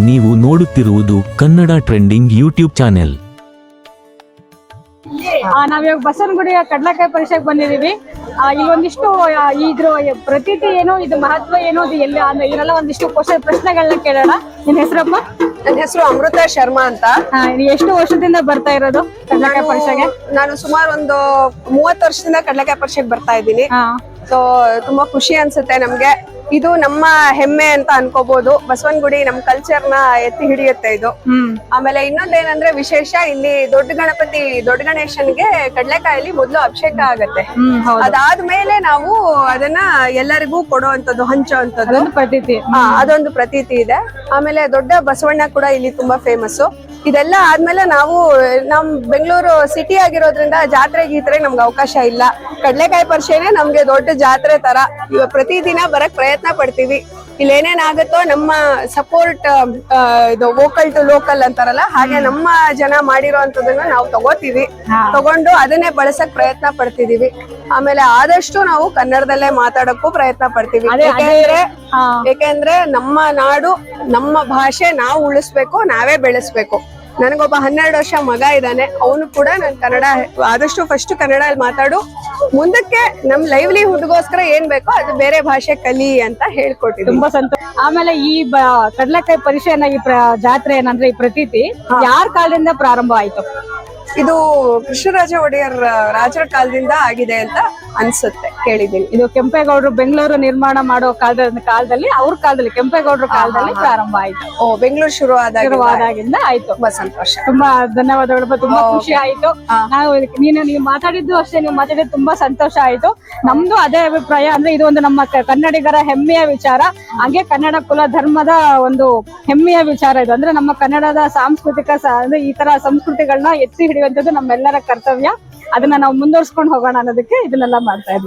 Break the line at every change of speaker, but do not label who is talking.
ನೀವು ನೋಡುತ್ತಿರುವುದು Kannada trending YouTube channel.
ನಾವಿವಾಗ ಬಸವನಗುಡಿಯ ಕಡ್ಲೆಕಾಯಿ ಪರಿಷೆಗೆ ಬಂದಿದೀವಿ. ಇಲ್ಲೊಂದಿಷ್ಟು ಇದ್ರ ಪ್ರತೀತಿ ಏನು, ಇದು ಮಹತ್ವ ಏನು, ಅದು ಎಲ್ಲಿ ಇದೆಲ್ಲ ಒಂದಿಷ್ಟು ಪ್ರಶ್ನೆಗಳನ್ನ ಕೇಳೋಣ. ನಿನ್ ಹೆಸರಮ್ಮ?
ನನ್ನ ಹೆಸರು ಅಮೃತ ಶರ್ಮಾ ಅಂತ.
ಎಷ್ಟು ವರ್ಷದಿಂದ ಬರ್ತಾ ಇರೋದು ಕಡ್ಲೆಕಾಯಿ ಪರಿಷೆಗೆ?
ನಾನು ಸುಮಾರು ಒಂದು 30 ವರ್ಷದಿಂದ ಕಡ್ಲೆಕಾಯಿ ಪರಿಷೆಗೆ ಬರ್ತಾ ಇದ್ದೀನಿ. ಸೊ ತುಂಬಾ ಖುಷಿ ಅನ್ಸುತ್ತೆ ನಮ್ಗೆ. ಇದು ನಮ್ಮ ಹೆಮ್ಮೆ ಅಂತ ಅನ್ಕೋಬಹುದು. ಬಸವನಗುಡಿ ನಮ್ ಕಲ್ಚರ್ ನ ಎತ್ತಿ ಹಿಡಿಯುತ್ತೆ ಇದು. ಆಮೇಲೆ ಇನ್ನೊಂದೇನಂದ್ರೆ ವಿಶೇಷ, ಇಲ್ಲಿ ದೊಡ್ಡ ಗಣೇಶನ್ಗೆ ಕಡ್ಲೆಕಾಯಲ್ಲಿ ಮೊದ್ಲು ಅಭಿಷೇಕ ಆಗತ್ತೆ. ಅದಾದ್ಮೇಲೆ ನಾವು ಅದನ್ನ ಎಲ್ಲರಿಗೂ ಕೊಡುವಂತದ್ದು, ಹಂಚುವಂತದ್ದು
ಪ್ರತೀತಿ.
ಅದೊಂದು ಪ್ರತೀತಿ ಇದೆ. ಆಮೇಲೆ ದೊಡ್ಡ ಬಸವಣ್ಣ ಕೂಡ ಇಲ್ಲಿ ತುಂಬಾ ಫೇಮಸ್. ಇದೆಲ್ಲ ಆದ್ಮೇಲೆ ನಾವು ನಮ್ ಬೆಂಗಳೂರು ಸಿಟಿ ಆಗಿರೋದ್ರಿಂದ ಜಾತ್ರೆ ಗೀತ್ರೆ ನಮ್ಗೆ ಅವಕಾಶ ಇಲ್ಲ. ಕಡ್ಲೆಕಾಯಿ ಪರಿಷೆನೆ ನಮ್ಗೆ ದೊಡ್ಡ ಜಾತ್ರೆ ತರ. ಇವಾಗ ಪ್ರತಿದಿನ ಬರಕ್ ಪ್ರಯತ್ನ ಪಡ್ತೀವಿ. ಇಲ್ಲಿ ಏನೇನಾಗತ್ತೋ ನಮ್ಮ ಸಪೋರ್ಟ್, ಇದು ವೋಕಲ್ ಟು ಲೋಕಲ್ ಅಂತಾರಲ್ಲ, ಹಾಗೆ ನಮ್ಮ ಜನ ಮಾಡಿರೋಂಥದನ್ನ ನಾವು ತಗೊಂಡು ಅದನ್ನೇ ಬಳಸಕ್ ಪ್ರಯತ್ನ ಪಡ್ತಿದೀವಿ. ಆಮೇಲೆ ಆದಷ್ಟು ನಾವು ಕನ್ನಡದಲ್ಲೇ ಮಾತಾಡಕ್ಕೂ ಪ್ರಯತ್ನ ಪಡ್ತೀವಿ. ಯಾಕೆಂದ್ರೆ ನಮ್ಮ ನಾಡು, ನಮ್ಮ ಭಾಷೆ ನಾವು ಉಳಿಸ್ಬೇಕು, ನಾವೇ ಬೆಳೆಸ್ಬೇಕು. ನನಗೊಬ್ಬ 12 ವರ್ಷ ಮಗ ಇದ್ದಾನೆ. ಅವನು ಕೂಡ ನಾನು ಕನ್ನಡ ಆದಷ್ಟು ಫಸ್ಟ್ ಕನ್ನಡದಲ್ಲಿ ಮಾತಾಡು, ಮುಂದಕ್ಕೆ ನಮ್ ಲೈವ್ಲಿಹುಡ್ಗೋಸ್ಕರ ಏನ್ ಬೇಕೋ ಅದು ಬೇರೆ ಭಾಷೆ ಕಲಿ ಅಂತ ಹೇಳ್ಕೊಟ್ಟಿದ್ವಿ.
ತುಂಬಾ ಸಂತೋಷ. ಆಮೇಲೆ ಈ ಕಡ್ಲೆಕಾಯಿ ಪರಿಷೆನ, ಈ ಜಾತ್ರೆ ಏನಂದ್ರೆ ಈ ಪ್ರತೀತಿ ಯಾರ ಕಾಲದಿಂದ ಪ್ರಾರಂಭ ಆಯ್ತು?
ಇದು ಕೃಷ್ಣರಾಜ ಒಡೆಯರ್ ರಾಜರ ಕಾಲದಿಂದ ಆಗಿದೆ ಅಂತ ಅನ್ಸುತ್ತೆ, ಕೇಳಿದೀನಿ.
ಇದು ಕೆಂಪೇಗೌಡರು ಬೆಂಗಳೂರು ನಿರ್ಮಾಣ ಮಾಡೋ ಕಾಲದಲ್ಲಿ ಅವ್ರ ಕಾಲದಲ್ಲಿ, ಕೆಂಪೇಗೌಡರ ಕಾಲದಲ್ಲಿ ಪ್ರಾರಂಭ ಆಯ್ತು.
ಬೆಂಗಳೂರು ಶುರುವಾದಾಗಿಂದ
ಆಯ್ತು.
ತುಂಬಾ ಸಂತೋಷ.
ತುಂಬಾ ಧನ್ಯವಾದಗಳು. ತುಂಬಾ ಖುಷಿ ಆಯ್ತು. ನೀವು ಮಾತಾಡಿದ್ದು ಅಷ್ಟೇ, ನೀವು ಮಾತಾಡಿದ್ದು ತುಂಬಾ ಸಂತೋಷ ಆಯ್ತು. ನಮ್ದು ಅದೇ ಅಭಿಪ್ರಾಯ. ಅಂದ್ರೆ ಇದು ಒಂದು ನಮ್ಮ ಕನ್ನಡಿಗರ ಹೆಮ್ಮೆಯ ವಿಚಾರ. ಹಾಗೆ ಕನ್ನಡ ಕುಲ ಧರ್ಮದ ಒಂದು ಹೆಮ್ಮೆಯ ವಿಚಾರ ಇದು. ಅಂದ್ರೆ ನಮ್ಮ ಕನ್ನಡದ ಸಾಂಸ್ಕೃತಿಕ ಅಂದ್ರೆ ಈ ತರ ಸಂಸ್ಕೃತಿಗಳನ್ನ ಎತ್ತಿ ಹಿಡಿಯುವಂತದ್ದು ನಮ್ಮೆಲ್ಲರ ಕರ್ತವ್ಯ. ಅದನ್ನ ನಾವು ಮುಂದುವರ್ಸ್ಕೊಂಡು ಹೋಗೋಣ ಅನ್ನೋದಕ್ಕೆ ಇದನ್ನೆಲ್ಲ ಮಾಡ್ತಾ ಇದ್ವಿ.